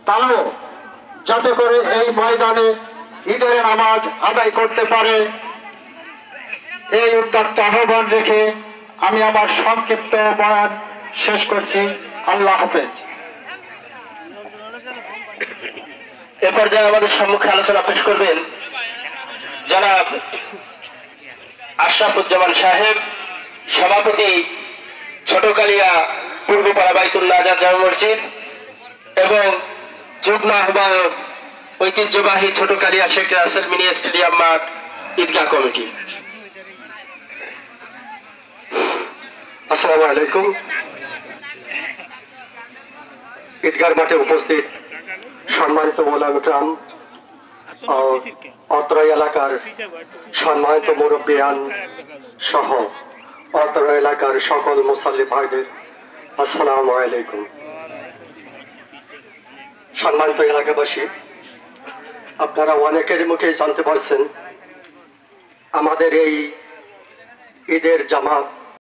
তারাও যাতে করে এই ময়দানে ঈদের নামাজ আদায় করতে পারে এই উদ্যোক্ত আহ্বান রেখে আমি আমার সংক্ষিপ্ত বয়ান শেষ করছি। আল্লাহ হাফেজ। এ পর্যায়ে আমাদের সম্মুখে আলোচনা পেশ করবেন জনাব আশরাফুজ্জামান সাহেব, সভাপতি ছোটকালিয়া পূর্বপাড়া বাইতুল্লাহ আজাদ জামে মসজিদ এবং যুগ্ম আহ্বায়ক ঐতিহ্যবাহী ছোটকালিয়া শেখ রাসেল মিনি স্টেডিয়াম মাঠ ঈদগাহ কমিটি। আসসালামু আলাইকুম। ঈদগাহ মাঠে উপস্থিত সম্মানিত ওলামা কিরাম, অত্র এলাকার সম্মানিত মুরব্বিয়ান সহ অত্র এলাকার সকল মুসল্লি ভাইদের আসসালামু আলাইকুম। সম্মানিত এলাকাবাসী, আপনারা অনেকের মুখে জানতে পারছেন আমাদের এই ঈদের জামাত